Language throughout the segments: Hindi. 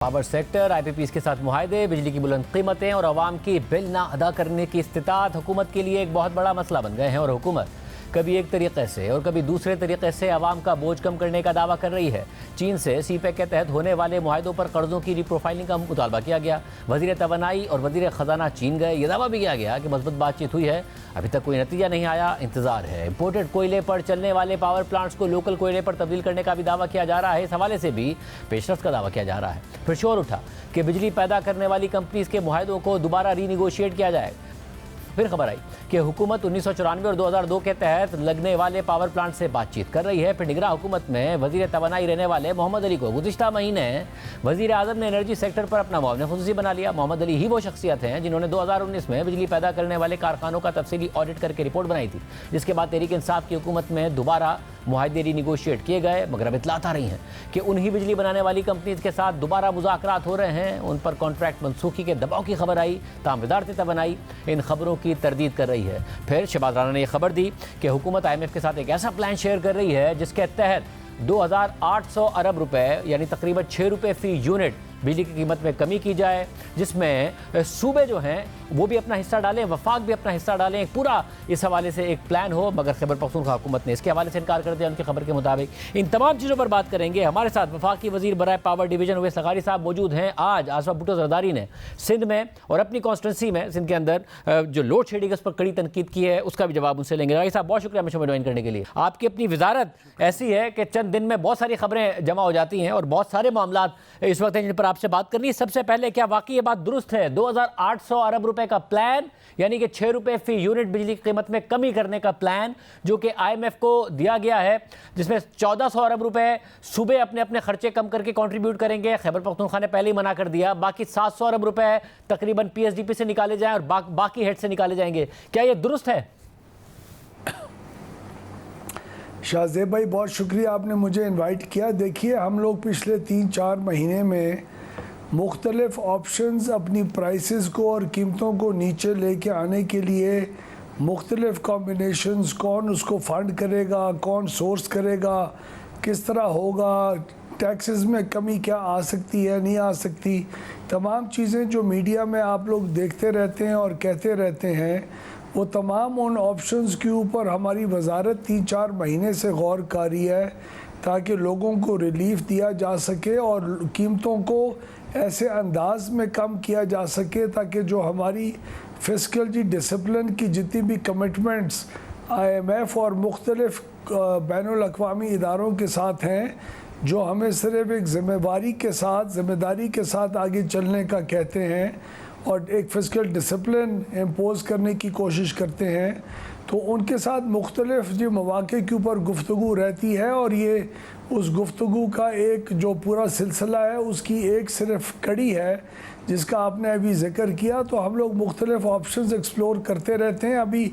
पावर सेक्टर, आईपीपीज़ के साथ मुआहदे, बिजली की बुलंद कीमतें और अवाम की बिल ना अदा करने की इस्तिताअत हुकूमत के लिए एक बहुत बड़ा मसला बन गए हैं और हुकूमत कभी एक तरीके से और कभी दूसरे तरीके से अवाम का बोझ कम करने का दावा कर रही है। चीन से सीपेक के तहत होने वाले मुआहदों पर कर्जों की रिप्रोफाइलिंग का मुतालबा किया गया। वज़ीर तवानाई और वज़ीर ख़जाना चीन गए। ये दावा भी किया गया कि मज़बूत बातचीत हुई है, अभी तक कोई नतीजा नहीं आया, इंतजार है। इम्पोर्टेड कोयले पर चलने वाले पावर प्लांट्स को लोकल कोयले पर तब्दील करने का भी दावा किया जा रहा है। इस हवाले से भी पेशरफ्त का दावा किया जा रहा है। फिर शोर उठा कि बिजली पैदा करने वाली कंपनीज़ के मुआहदों को दोबारा रीनिगोशिएट किया जाए। फिर खबर आई कि हुकूमत 1994 और 2002 के तहत लगने वाले पावर प्लांट से बातचीत कर रही है। फिर निगरान हुकूमत में वज़ीर तवानाई रहने वाले मोहम्मद अली को गुज़िश्ता महीने वज़ीर आज़म ने एनर्जी सेक्टर पर अपना मुआविन ख़ुसूसी बना लिया। मोहम्मद अली ही वो शख्सियत हैं जिन्होंने 2019 में बिजली पैदा करने वाले कारखानों का तफसीली ऑडिट करके रिपोर्ट बनाई थी, जिसके बाद तहरीक इंसाफ की हुकूमत में दोबारा मुआहदे रीनिगोशिएट किए गए। मगर अब इतलात आ रही हैं कि उन्हीं बिजली बनाने वाली कंपनीज के साथ दोबारा मुज़ाकरात हो रहे हैं। उन पर कॉन्ट्रैक्ट मनसूखी के दबाव की खबर आई। ताम वज़ारत तवानाई इन खबरों की तरदीद कर रही है। फिर शहबाज राना ने यह खबर दी कि हुकूमत IMF के साथ एक ऐसा प्लान शेयर कर रही है जिसके तहत 2800 अरब रुपए यानी तकरीबन 6 रुपये फ़ी यूनिट बिजली की कीमत में कमी की जाए, जिसमें सूबे जो हैं वो भी अपना हिस्सा डालें, वफाक भी अपना हिस्सा डालें। एक पूरा इस हवाले से एक प्लान हो। मगर खैबर पख्तूनख्वा हुकूमत ने इसके हवाले से इनकार कर दिया। उनकी खबर के मुताबिक इन तमाम चीज़ों पर बात करेंगे। हमारे साथ वफाकी वज़ीर बराए पावर डिवीज़न उवैस लगारी साहब मौजूद हैं। आज आसफा भुट्टो ज़रदारी ने सिंध में और अपनी कॉन्स्टिट्यूंसी में सिंध के अंदर जो लोड शेडिंग उस पर कड़ी तनकीद की है, उसका भी जवाब उनसे लेंगे। लगारी साहब, बहुत शुक्रिया हमें ज्वाइन करने के लिए। आपकी अपनी वजारत ऐसी है कि चंद दिन में बहुत सारी खबरें जमा हो जाती हैं और बहुत सारे मामला इस वक्त हैं जिन पर आपसे बात करनी है। सबसे पहले, क्या वाकई ये बात दुरुस्त है 2800 अरब रुपए का प्लान यानी कि 6 रुपए फी यूनिट बिजली की कीमत में कमी करने का प्लान जो कि IMF को दिया गया है, जिसमें 1400 अरब रुपए सूबे अपने अपने खर्चे कम करके कंट्रीब्यूट करेंगे? खैबर पख्तूनख्वा ने पहले ही मना कर दिया। बाकी 700 अरब रुपए तकरीबन PSDP से निकाले जाएं और बाकी हेड से निकाले जाएंगे। क्या ये दुरुस्त है? शाहजेब भाई, बहुत शुक्रिया आपने मुझे इनवाइट किया। देखिए, हम लोग पिछले 3-4 महीने में मुख्तलिफ ऑप्शंस अपनी प्राइसेस को और कीमतों को नीचे लेके आने के लिए मुख्तलिफ कॉम्बिनेशंस, कौन उसको फ़ंड करेगा, कौन सोर्स करेगा, किस तरह होगा, टैक्सेस में कमी क्या आ सकती है, नहीं आ सकती, तमाम चीज़ें जो मीडिया में आप लोग देखते रहते हैं और कहते रहते हैं, वो तमाम उन ऑप्शंस के ऊपर हमारी वजारत 3-4 महीने से गौर कर रही है ताकि लोगों को रिलीफ दिया जा सके और कीमतों को ऐसे अंदाज में कम किया जा सके ताकि जो हमारी फिस्कल डिसिप्लिन की जितनी भी कमिटमेंट्स IMF और मुख्तलिफ बैनुल अक़वामी इदारों के साथ हैं, जो हमें सिर्फ एक ज़िम्मेदारी के साथ आगे चलने का कहते हैं और एक फिस्कल डिसिप्लिन इम्पोज़ करने की कोशिश करते हैं, तो उनके साथ मुख्तलिफ जो मौक़े के ऊपर गुफ्तगू रहती है और ये उस गुफ्तगू का एक जो पूरा सिलसिला है उसकी एक सिर्फ कड़ी है जिसका आपने अभी ज़िक्र किया। तो हम लोग मुख्तलिफ ऑप्शंस एक्सप्लोर करते रहते हैं। अभी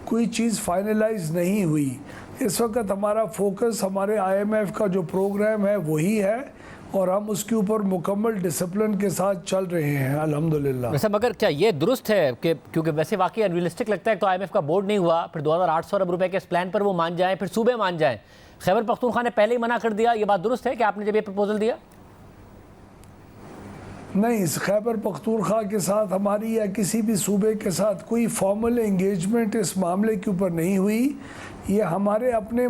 कोई चीज़ फाइनलाइज नहीं हुई। इस वक्त हमारा फोकस हमारे IMF का जो प्रोग्राम है वही है और हम उसके ऊपर मुकम्मल डिसिप्लिन के साथ चल रहे हैं अल्हम्दुलिल्लाह। वैसे मगर क्या ये दुरुस्त है कि क्योंकि वैसे वाकई अनरियलिस्टिक लगता है तो IMF का बोर्ड नहीं हुआ, फिर 2800 अरब रुपए के इस प्लान पर वो मान जाए, फिर सूबे मान जाए। खैबर पख्तूनख्वा ने पहले ही मना कर दिया। ये बात दुरुस्त है कि आपने जब ये प्रपोजल दिया? नहीं, इस खैबर पख्तूनख्वा के साथ हमारी या किसी भी सूबे के साथ कोई फॉर्मल एंगेजमेंट इस मामले के ऊपर नहीं हुई। ये हमारे अपने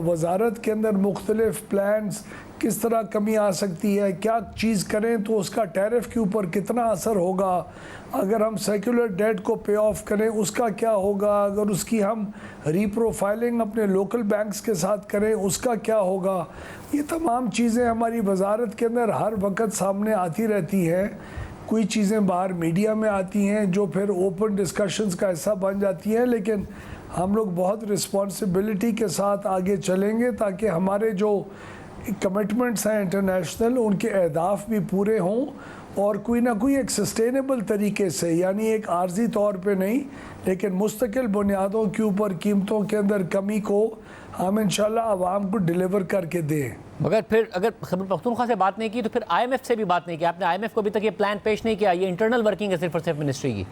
वजारत के अंदर मुख्तलिफ प्लान्स, किस तरह कमी आ सकती है, क्या चीज़ करें तो उसका टैरिफ के ऊपर कितना असर होगा, अगर हम सेक्युलर डेट को पे ऑफ करें उसका क्या होगा, अगर उसकी हम रीप्रोफाइलिंग अपने लोकल बैंक्स के साथ करें उसका क्या होगा, ये तमाम चीज़ें हमारी वजारत के अंदर हर वक्त सामने आती रहती हैं। कोई चीज़ें बाहर मीडिया में आती हैं जो फिर ओपन डिस्कशंस का हिस्सा बन जाती हैं, लेकिन हम लोग बहुत रिस्पॉन्सिबिलिटी के साथ आगे चलेंगे ताकि हमारे जो कमिटमेंट्स हैं इंटरनेशनल, उनके अहदाफ भी पूरे हों और कोई ना कोई एक सस्टेनेबल तरीके से, यानी एक आर्जी तौर पे नहीं लेकिन मुस्तकिल बुनियादों के ऊपर कीमतों के अंदर कमी को हम इंशाल्लाह आवाम को डिलीवर करके दें। मगर फिर अगर खैबर पख्तूनख्वा से बात नहीं की तो फिर IMF से भी बात नहीं की आपने? IMF को अभी तक ये प्लान पेश नहीं किया। ये इंटरनल वर्किंग है सिर्फ और सिर्फ मिनिस्ट्री की।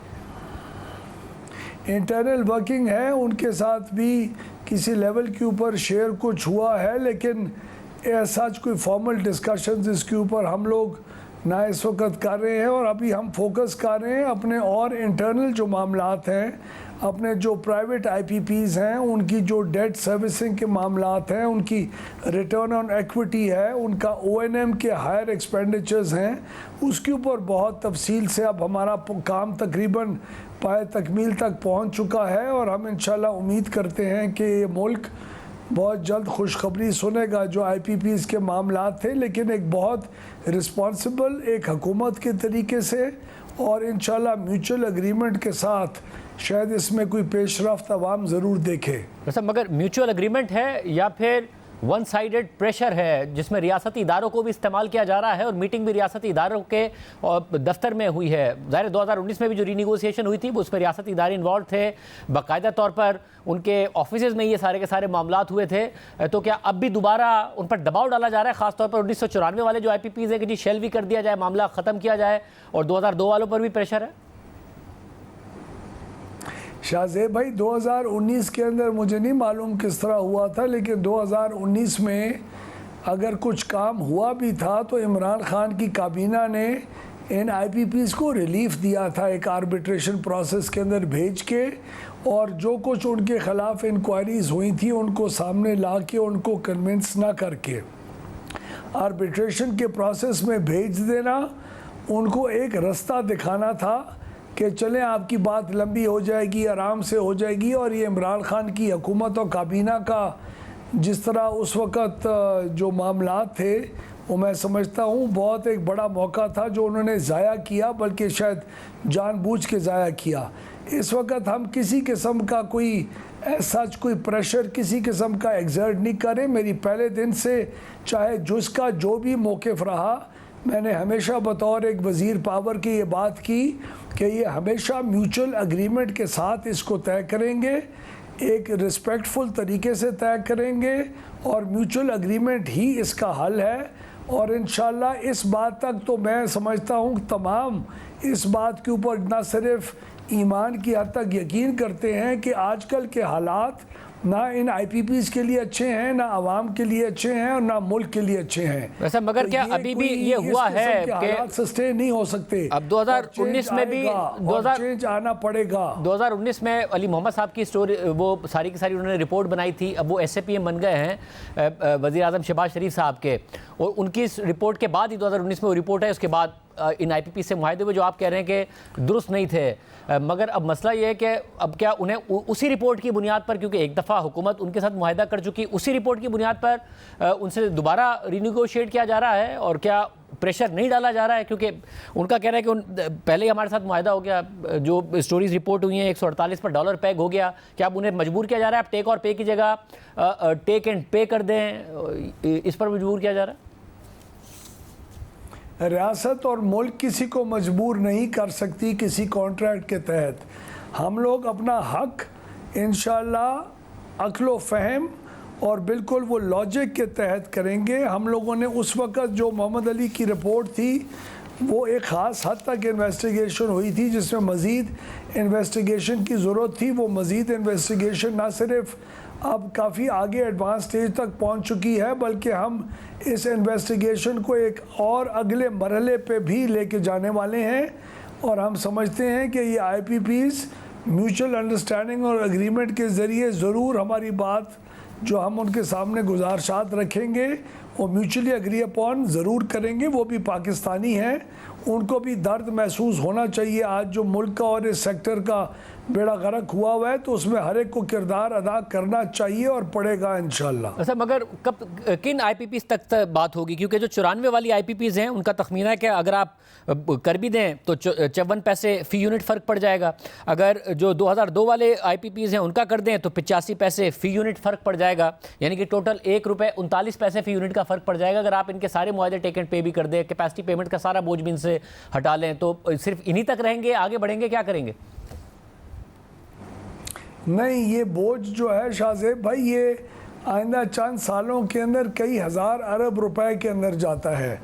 इंटरनल वर्किंग है, उनके साथ भी किसी लेवल के ऊपर शेयर कुछ हुआ है, लेकिन ऐसा कोई फॉर्मल डिस्कशंस इसके ऊपर हम लोग ना इस वक्त कर रहे हैं। और अभी हम फोकस कर रहे हैं अपने और इंटरनल जो मामलात हैं, अपने जो प्राइवेट आईपीपीज़ हैं उनकी जो डेट सर्विसिंग के मामलात हैं, उनकी रिटर्न ऑन इक्विटी है, उनका ओएनएम के हायर एक्सपेंडिचर्स हैं, उसके ऊपर बहुत तफसील से अब हमारा काम तकरीबन पाए तकमील तक पहुंच चुका है। और हम इंशाल्लाह उम्मीद करते हैं कि ये मुल्क बहुत जल्द खुशखबरी सुनेगा जो आईपीपीज़ के मामलात थे, लेकिन एक बहुत रिस्पॉन्सिबल एक हुकूमत के तरीके से और इंशाल्लाह म्यूचुअल एग्रीमेंट के साथ शायद इसमें कोई पेशरफ्त अवाम ज़रूर देखे। वैसे मगर म्यूचुअल एग्रीमेंट है या फिर वन साइडेड प्रेशर है जिसमें रियासती इदारों को भी इस्तेमाल किया जा रहा है और मीटिंग भी रियासती इदारों के दफ्तर में हुई है। ज़ाहिर 2019 में भी जो रीनिगोशिएशन हुई थी उसमें रियासती इदारे इन्वॉल्व थे, बाकायदा तौर पर उनके ऑफिस में ये सारे के सारे मामलात हुए थे। तो क्या अब भी दोबारा उन पर दबाव डाला जा रहा है, खासतौर पर 1994 वाले जो आईपीपीज़ है कि जी शेल भी कर दिया जाए, मामला ख़त्म किया जाए, और 2002 वालों पर भी प्रेशर है? शाहजेब भाई 2019 के अंदर मुझे नहीं मालूम किस तरह हुआ था, लेकिन 2019 में अगर कुछ काम हुआ भी था तो इमरान खान की काबीना ने इन आईपीपीज़ को रिलीफ दिया था एक आर्बिट्रेशन प्रोसेस के अंदर भेज के, और जो कुछ उनके ख़िलाफ़ इंक्वायरीज़ हुई थी उनको सामने ला के उनको कन्विंस ना करके आर्बिट्रेशन के प्रोसेस में भेज देना, उनको एक रास्ता दिखाना था कि चलें आपकी बात लंबी हो जाएगी, आराम से हो जाएगी। और ये इमरान खान की हुकूमत और काबीना का जिस तरह उस वक़्त जो मामलात थे वो मैं समझता हूँ बहुत एक बड़ा मौका था जो उन्होंने ज़ाया किया, बल्कि शायद जानबूझ के ज़ाया किया। इस वक्त हम किसी किस्म का कोई ऐसा कोई प्रेशर किसी किस्म का एग्जर्ट नहीं करें। मेरी पहले दिन से चाहे जिसका जो भी मौक़िफ़ रहा, मैंने हमेशा बतौर एक वज़ीर पावर की ये बात की कि ये हमेशा म्यूचुअल एग्रीमेंट के साथ इसको तय करेंगे, एक रिस्पेक्टफुल तरीके से तय करेंगे, और म्यूचुअल एग्रीमेंट ही इसका हल है। और इंशाल्लाह इस बात तक तो मैं समझता हूँ तमाम इस बात के ऊपर न सिर्फ ईमान की हद तक यकीन करते हैं कि आजकल के हालात ना इन आईपीपीज़ के लिए अच्छे हैं, ना आवाम के लिए अच्छे हैं, और ना मुल्क के लिए अच्छे हैं। वैसे मगर तो क्या अभी भी ये हुआ है कि सस्टेन नहीं हो सकते? अब 2019 में भी चेंज आना पड़ेगा। 2019 में अली मोहम्मद साहब की स्टोरी वो सारी की सारी उन्होंने रिपोर्ट बनाई थी, अब वो SAPM बन गए हैं वज़ीर आज़म शहबाज शरीफ साहब के, और उनकी इस रिपोर्ट के बाद ही 2019 में वो रिपोर्ट है, उसके बाद इन आईपीपी से मुआहदे हुए जो आप कह रहे हैं कि दुरुस्त नहीं थे। मगर अब मसला ये है कि अब क्या उन्हें उसी रिपोर्ट की बुनियाद पर, क्योंकि एक दफ़ा हुकूमत उनके साथ मुआहदा कर चुकी, उसी रिपोर्ट की बुनियाद पर उनसे दोबारा रीनिगोशिएट किया जा रहा है, और क्या प्रेशर नहीं डाला जा रहा है? क्योंकि उनका कहना है कि पहले ही हमारे साथ मुआहदा हो गया, जो स्टोरीज रिपोर्ट हुई हैं 148 पर डॉलर पैग हो गया, क्या अब उन्हें मजबूर किया जा रहा है? अब टेक और पे की जगह टेक एंड पे कर दें, इस पर मजबूर किया जा रहा है? रियासत और मुल्क किसी को मजबूर नहीं कर सकती किसी कॉन्ट्रैक्ट के तहत। हम लोग अपना हक इंशाल्लाह अक्लो फ़हम और बिल्कुल वो लॉजिक के तहत करेंगे। हम लोगों ने उस वक़्त जो मोहम्मद अली की रिपोर्ट थी वो एक ख़ास हद तक इन्वेस्टिगेशन हुई थी जिसमें मज़ीद इन्वेस्टिगेशन की ज़रूरत थी। वो मज़ीद इन्वेस्टिगेशन ना सिर्फ अब काफ़ी आगे एडवांस स्टेज तक पहुंच चुकी है, बल्कि हम इस इन्वेस्टिगेशन को एक और अगले मरहले पे भी लेके जाने वाले हैं। और हम समझते हैं कि ये आईपीपीज़ म्यूचुअल अंडरस्टैंडिंग और एग्रीमेंट के ज़रिए ज़रूर हमारी बात जो हम उनके सामने गुजारिशात रखेंगे वो म्यूचुअली एग्री अपॉन ज़रूर करेंगे। वो भी पाकिस्तानी हैं, उनको भी दर्द महसूस होना चाहिए। आज जो मुल्क का और इस सेक्टर का बेड़ा गर्क हुआ है तो उसमें हर एक को किरदार अदा करना चाहिए और पड़ेगा इंशाल्लाह। अच्छा, मगर कब किन आईपीपीज़ तक बात होगी? क्योंकि जो 94 वाली आईपीपीज़ हैं उनका तखमीना है कि अगर आप कर भी दें तो 54 पैसे फ़ी यूनिट फ़र्क पड़ जाएगा। अगर जो 2002 वाले आईपीपीज़ हैं उनका कर दें तो 85 पैसे फ़ी यूनिट फ़र्क पड़ जाएगा, यानी कि टोटल ₹1.39 फ़ी यूनिट का फ़र्क पड़ जाएगा। अगर आप इनके सारे मुआहदे टेक एंड पे भी कर दें, कैपेसिटी पेमेंट का सारा बोझ भी इनसे हटा लें, तो सिर्फ इन्हीं तक रहेंगे? आगे बढ़ेंगे, क्या करेंगे? नहीं, ये बोझ जो है शाहजेब भाई ये आइंदा चंद सालों के अंदर कई हज़ार अरब रुपए के अंदर जाता है।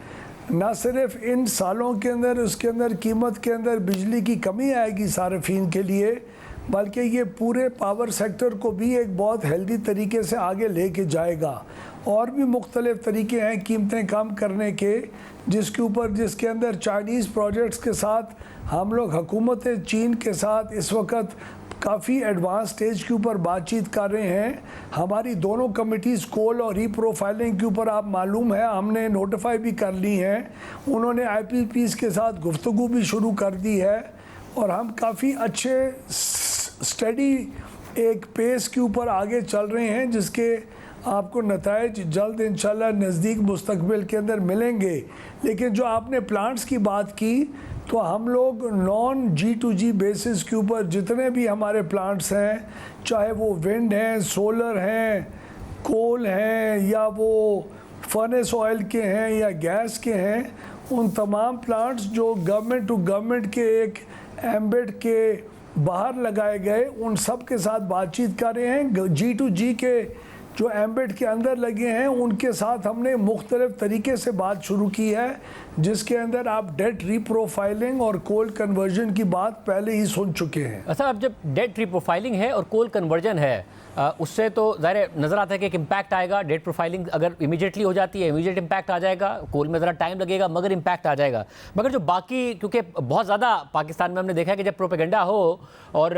ना सिर्फ इन सालों के अंदर उसके अंदर कीमत के अंदर बिजली की कमी आएगी सार्फिन के लिए, बल्कि ये पूरे पावर सेक्टर को भी एक बहुत हेल्दी तरीके से आगे लेके जाएगा। और भी मुख्तलिफ तरीके हैं कीमतें कम करने के, जिसके अंदर चाइनीज़ प्रोजेक्ट्स के साथ हम लोग हुकूमत चीन के साथ इस वक्त काफ़ी एडवांस स्टेज के ऊपर बातचीत कर रहे हैं। हमारी दोनों कमिटीज़ कोल और रीप्रोफाइलिंग के ऊपर आप मालूम है हमने नोटिफाई भी कर ली हैं। उन्होंने IPPs के साथ गुफ्तगू भी शुरू कर दी है और हम काफ़ी अच्छे स्टडी एक पेस के ऊपर आगे चल रहे हैं, जिसके आपको नताइज जल्द इंशाल्लाह नज़दीक मुस्तकबिल के अंदर मिलेंगे। लेकिन जो आपने प्लांट्स की बात की, तो हम लोग नॉन G2G बेसिस के ऊपर जितने भी हमारे प्लांट्स हैं, चाहे वो विंड हैं, सोलर हैं, कोल हैं, या वो फर्नेस ऑयल के हैं या गैस के हैं, उन तमाम प्लांट्स जो गवर्नमेंट टू गवर्नमेंट के एक एम्बेड के बाहर लगाए गए, उन सब के साथ बातचीत कर रहे हैं। G2G के जो एम्बेड के अंदर लगे हैं उनके साथ हमने मुख्तलिफ तरीके से बात शुरू की है, जिसके अंदर आप डेट रीप्रोफाइलिंग और कोल कन्वर्जन की बात पहले ही सुन चुके हैं। अच्छा, अब जब डेट रीप्रोफाइलिंग है और कोल कन्वर्जन है, उससे तो ज़ाहिर नज़र आता है कि एक इम्पैक्ट आएगा। डेट प्रोफाइलिंग अगर इमीडिएटली हो जाती है, इमीडिएट इम्पैक्ट आ जाएगा। कोल में ज़रा टाइम लगेगा मगर इम्पैक्ट आ जाएगा। मगर जो बाकी, क्योंकि बहुत ज़्यादा पाकिस्तान में हमने देखा है कि जब प्रोपेगेंडा हो और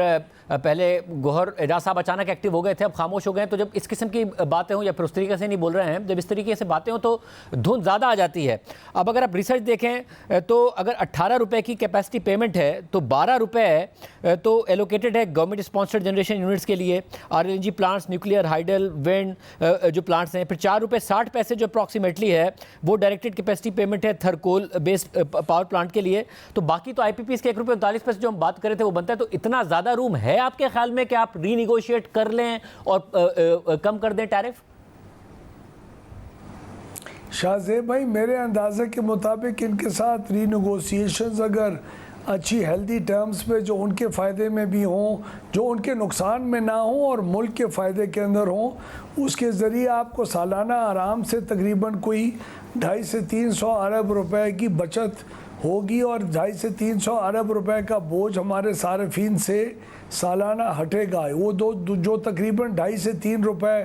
पहले गौहर एजाज साहब अचानक एक्टिव हो गए थे, अब खामोश हो गए, तो जब इस किस्म की बातें हों, या फिर उस तरीके से नहीं बोल रहे हैं, जब इस तरीके से बातें हों तो धुंध ज़्यादा आ जाती है। अब अगर आप रिसर्च देखें तो अगर 18 रुपये की कैपेसिटी पेमेंट है तो 12 रुपये तो एलोकेटेड है गवर्नमेंट स्पॉन्सर्ड जनरेशन यूनिट्स के लिए, RLNG plants, nuclear, hydel, wind जो प्लांट्स हैं। फिर 4 रुपये 60 पैसे जो अप्रॉक्सीमेटली है वो डायरेक्टेड कैपेसिटी पेमेंट है थर्कोल बेस्ड पावर प्लांट के लिए। तो बाकी तो IPPs के 1 रुपये 39 पैसे जो हम बात करे थे वो बनता है। तो इतना ज़्यादा रूम है आपके ख्याल में कि आप रीनिगोशिएट कर लें और कम कर दें टैरिफ? शाहजेब भाई, मेरे अंदाजे के मुताबिक इनके साथ रीनेगोशिएशंस अगर अच्छी हेल्दी टर्म्स पे जो उनके फ़ायदे में भी हों, जो उनके नुकसान में ना हो और मुल्क के फ़ायदे के अंदर हों, उसके ज़रिए आपको सालाना आराम से तकरीबन कोई 250 से 300 अरब रुपए की बचत होगी और 250 से 300 अरब रुपए का बोझ हमारे सार्फिन से सालाना हटेगा। वो जो तकरीबन 2.5 से 3 रुपए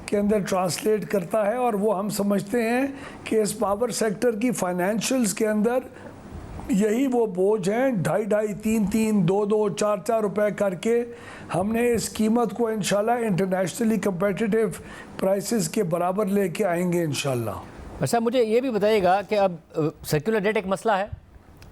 के अंदर ट्रांसलेट करता है, और वो हम समझते हैं कि इस पावर सेक्टर की फाइनेंशियल्स के अंदर यही वो बोझ हैं। 2.5, 3, 2, 4 रुपए करके हमने इस कीमत को इंशाल्लाह इंटरनेशनली कम्पिटिटिव प्राइसेस के बराबर लेके आएंगे इंशाल्लाह। अच्छा, मुझे ये भी बताइएगा कि अब सर्कुलर डेट एक मसला है।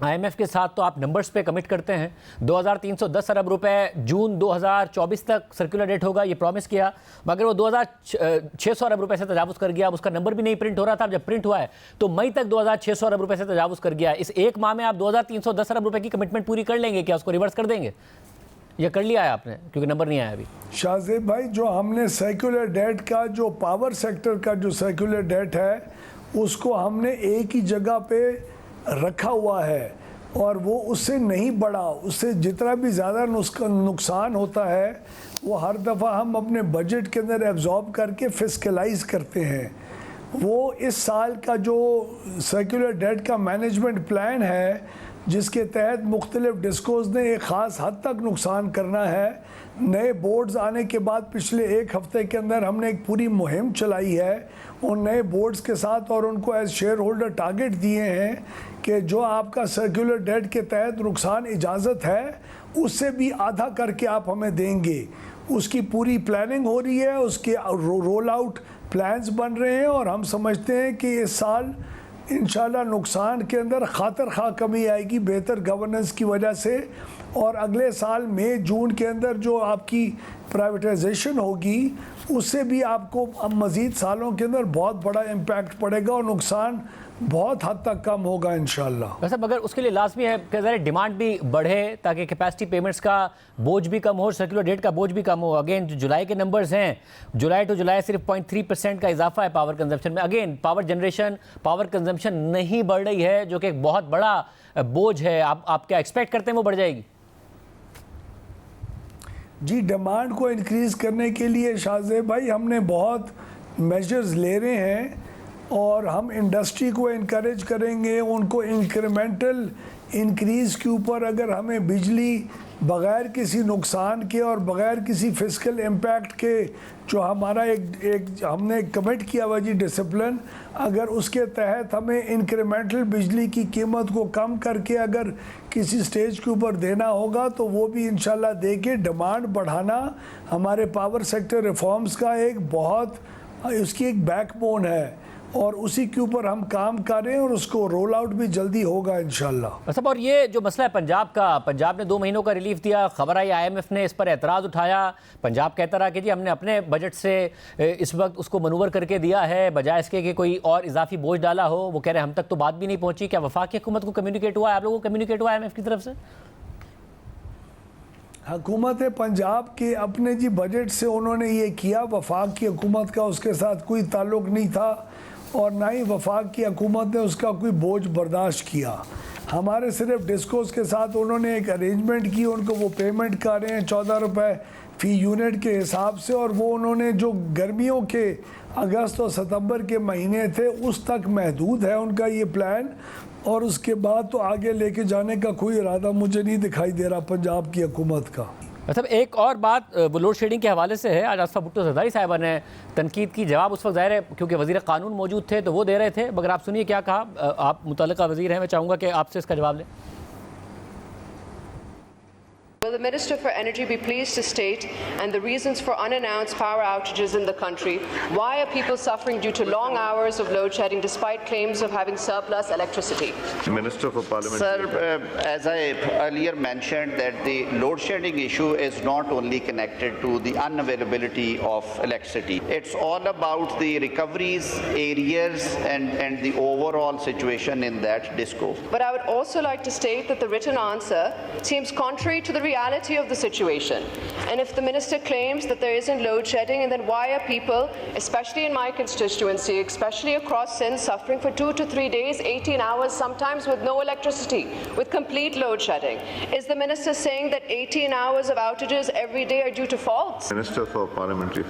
IMF के साथ तो आप नंबर्स पे कमिट करते हैं, 2310 अरब रुपए जून 2024 तक सर्कुलर डेट होगा, ये प्रॉमिस किया, मगर वो 2600 अरब रुपए से तजावुज़ कर गया। अब उसका नंबर भी नहीं प्रिंट हो रहा था। अब जब प्रिंट हुआ है तो मई तक 2600 अरब रुपए से तजावुज़ कर गया। इस एक माह में आप 2310 अरब रुपए की कमिटमेंट पूरी कर लेंगे क्या? उसको रिवर्स कर देंगे या कर लिया है आपने, क्योंकि नंबर नहीं आया अभी? शाहजेब भाई, जो हमने सर्कुलर डेट का, जो पावर सेक्टर का जो सर्कुलर डेट है, उसको हमने एक ही जगह पे रखा हुआ है और वो उससे नहीं बढ़ा। उससे जितना भी ज़्यादा नुकसान होता है वो हर दफ़ा हम अपने बजट के अंदर एब्जॉर्ब करके फिस्कलाइज करते हैं। वो इस साल का जो सर्कुलर डेट का मैनेजमेंट प्लान है, जिसके तहत मुख्तलिफ डिस्कोज ने एक ख़ास हद तक नुकसान करना है। नए बोर्ड्स आने के बाद पिछले 1 हफ्ते के अंदर हमने एक पूरी मुहिम चलाई है उन नए बोर्ड्स के साथ, और उनको एज शेयर होल्डर टारगेट दिए हैं कि जो आपका सर्कुलर डेट के तहत नुकसान इजाज़त है उससे भी आधा करके आप हमें देंगे। उसकी पूरी प्लानिंग हो रही है, उसके रोल आउट प्लान्स बन रहे हैं, और हम समझते हैं कि इस साल इंशाल्लाह नुकसान के अंदर खातर खा कमी आएगी बेहतर गवर्नेंस की वजह से। और अगले साल मई जून के अंदर जो आपकी प्राइवेटाइजेशन होगी उससे भी आपको अब मज़ीद सालों के अंदर बहुत बड़ा इम्पैक्ट पड़ेगा और नुकसान बहुत हद तक कम होगा इंशाल्लाह। वैसे मगर उसके लिए लाजमी है कि ज़रा डिमांड भी बढ़े ताकि कैपेसिटी पेमेंट्स का बोझ भी कम हो, सर्कुलर डेट का बोझ भी कम हो। अगेन जो जुलाई के नंबर्स हैं, जुलाई टू जुलाई सिर्फ 0.3% का इजाफा है पावर कंजम्पशन में। Again power generation, power consumption नहीं बढ़ रही है, जो कि एक बहुत बड़ा बोझ है। आप क्या एक्सपेक्ट करते हैं वो बढ़ जाएगी? जी, डिमांड को इंक्रीज़ करने के लिए शाहजेब भाई हमने बहुत मेजर्स ले रहे हैं। और हम इंडस्ट्री को इनकरेज करेंगे, उनको इंक्रीमेंटल इंक्रीज़ के ऊपर अगर हमें बिजली बग़ैर किसी नुकसान के और बग़ैर किसी फिस्कल इम्पैक्ट के, जो हमारा एक हमने कमिट किया हुआ जी डिसिप्लिन, अगर उसके तहत हमें इंक्रीमेंटल बिजली की कीमत को कम करके अगर किसी स्टेज के ऊपर देना होगा तो वो भी इंशाल्लाह दे के डिमांड बढ़ाना हमारे पावर सेक्टर रिफॉर्म्स का एक बहुत उसकी एक बैकबोन है और उसी के ऊपर हम काम कर रहे हैं और उसको रोल आउट भी जल्दी होगा इंशाल्लाह। सब और ये जो मसला है पंजाब का, पंजाब ने 2 महीनों का रिलीफ दिया, खबर आई IMF ने इस पर एतराज़ उठाया। पंजाब कहता रहा कि जी हमने अपने बजट से इस वक्त उसको मनूवर करके दिया है बजाय इसके कि कोई और इजाफी बोझ डाला हो। वो कह रहे हैं हम तक तो बात भी नहीं पहुंची। क्या वफाकी हुकूमत को कम्युनिकेट हुआ है, आप लोगों को कम्युनिकेट हुआ IMF की तरफ से? हुकूमत पंजाब के अपने जी बजट से उन्होंने ये किया, वफाक की हुकूमत का उसके साथ कोई ताल्लुक़ नहीं था और ना ही वफाक की हुकूमत ने उसका कोई बोझ बर्दाश्त किया। हमारे सिर्फ डिस्कोस के साथ उन्होंने एक अरेंजमेंट की, उनको वो पेमेंट कर रहे हैं 14 रुपये फ़ी यूनिट के हिसाब से, और वो उन्होंने जो गर्मियों के अगस्त और सितंबर के महीने थे उस तक महदूद है उनका ये प्लान, और उसके बाद तो आगे लेके जाने का कोई इरादा मुझे नहीं दिखाई दे रहा पंजाब की हुकूमत का। मतलब एक और बात वो लोड शेडिंग के हवाले से है। आज आसफा भुट्टो ज़रदारी साहिबा ने तनकीद की, जवाब उस वक्त ज़ाहिर है क्योंकि वज़ीर कानून मौजूद थे तो वो दे रहे थे, मगर आप सुनिए क्या कहा। आप मुतल्लिका वज़ीर हैं, मैं चाहूँगा कि आपसे इसका जवाब लें। Will the Minister for Energy be pleased to state and the reasons for unannounced power outages in the country? Why are people suffering due to long hours of load shedding despite claims of having surplus electricity? Minister for Parliament. Sir, as I earlier mentioned, that the load shedding issue is not only connected to the unavailability of electricity. It's all about the recoveries, areas and the overall situation in that disco. But I would also like to state that the written answer seems contrary to the reality of the situation. And if the Minister claims that there isn't load shedding, and then why are people, especially in my constituency, especially across Sindh, suffering for 2 to 3 days, 18 hours, sometimes with no electricity, with complete load shedding? Is the Minister saying that 18 hours of outages every day are due to faults? Minister for Parliamentary.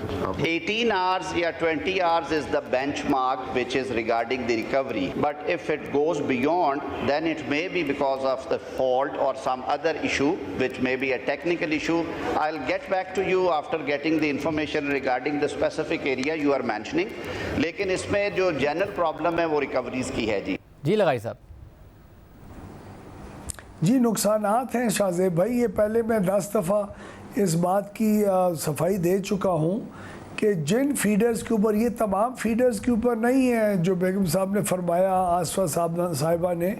18 hours or 20 hours is the benchmark which is regarding the recovery. But if it goes beyond, then it may be because of the fault or some other issue, which may be a technical issue. I'll get back to you after getting the information regarding the specific area you are mentioning. लेकिन इसमें जो जनरल प्रॉब्लम है वो रिकवरीज की है जी लगाई साहब। जी नुकसानात हैं शाहजेब भाई, ये पहले मैं 10 दफ़ा इस बात की सफाई दे चुका हूँ कि जिन फीडर्स के ऊपर, ये तमाम फीडर्स के ऊपर नहीं है जो बेगम साहब ने फरमाया, आसफा साहिबा ने,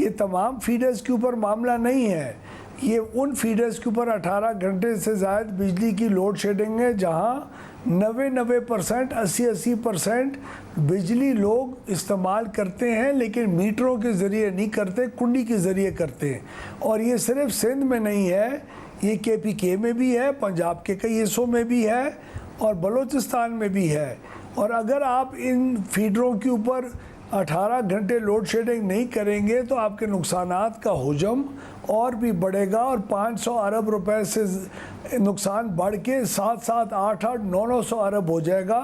ये तमाम फीडर्स के ऊपर मामला नहीं है। ये उन फीडर्स के ऊपर 18 घंटे से ज़्यादा बिजली की लोड शेडिंग है जहाँ 90% 80% बिजली लोग इस्तेमाल करते हैं, लेकिन मीटरों के ज़रिए नहीं करते, कुंडी के ज़रिए करते हैं। और ये सिर्फ सिंध में नहीं है, ये KPK में भी है, पंजाब के कई हिस्सों में भी है और बलूचिस्तान में भी है। और अगर आप इन फीडरों के ऊपर 18 घंटे लोड शेडिंग नहीं करेंगे तो आपके नुकसानात का हुजम और भी बढ़ेगा और 500 अरब रुपए से नुकसान बढ़ के 7-7, 8-8, 900 अरब हो जाएगा।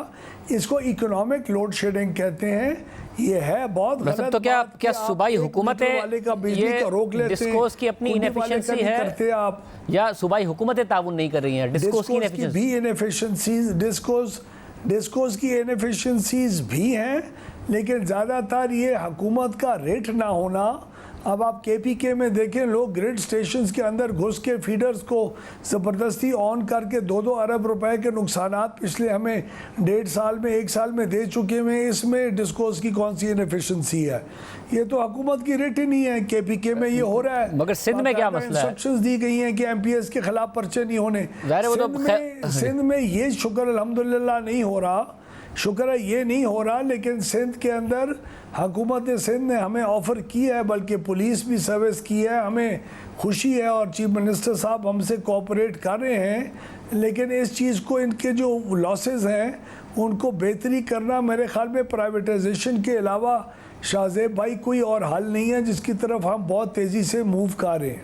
इसको इकोनॉमिक लोड शेडिंग कहते हैं। ये है बहुत गलत। तो क्या सूबाई हुकूमतें वाले का बिजली का रोक लेते हैं, डिस्कोस की अपनी इनएफिशिएंसी है करते आप, या सूबाई हुकूमतें ताउन नहीं कर रही हैं? डिस्कोस की भी इनएफिशिएंसीज, डिस्कोस की इनएफिशिएंसीज भी हैं, लेकिन ज़्यादातर ये हुकूमत का रेट ना होना। अब आप KPK में देखें, लोग ग्रिड स्टेशंस के अंदर घुस के फीडर्स को ज़बरदस्ती ऑन करके 2-2 अरब रुपए के नुकसानात पिछले हमें 1.5 साल में 1 साल में दे चुके हैं। इसमें डिस्कोस की कौन सी इनएफिशिएंसी है? ये तो हुकूमत की रेट ही नहीं है। KPK में ये हो रहा है। मगर सिंध में क्या मसला है? इंस्ट्रक्शंस दी गई हैं कि MPS के खिलाफ पर्चे नहीं होने। सिंध में ये शुक्र अल्हम्दुलिल्लाह नहीं हो रहा, शुक्र है ये नहीं हो रहा, लेकिन सिंध के अंदर हुकूमत सिंध ने हमें ऑफ़र की है, बल्कि पुलिस भी सर्विस की है। हमें खुशी है और चीफ मिनिस्टर साहब हमसे कोऑपरेट कर रहे हैं, लेकिन इस चीज़ को, इनके जो लॉसेस हैं उनको बेहतरी करना, मेरे ख्याल में प्राइवेटाइजेशन के अलावा शाहजेब भाई कोई और हल नहीं है जिसकी तरफ हम बहुत तेज़ी से मूव कर रहे हैं।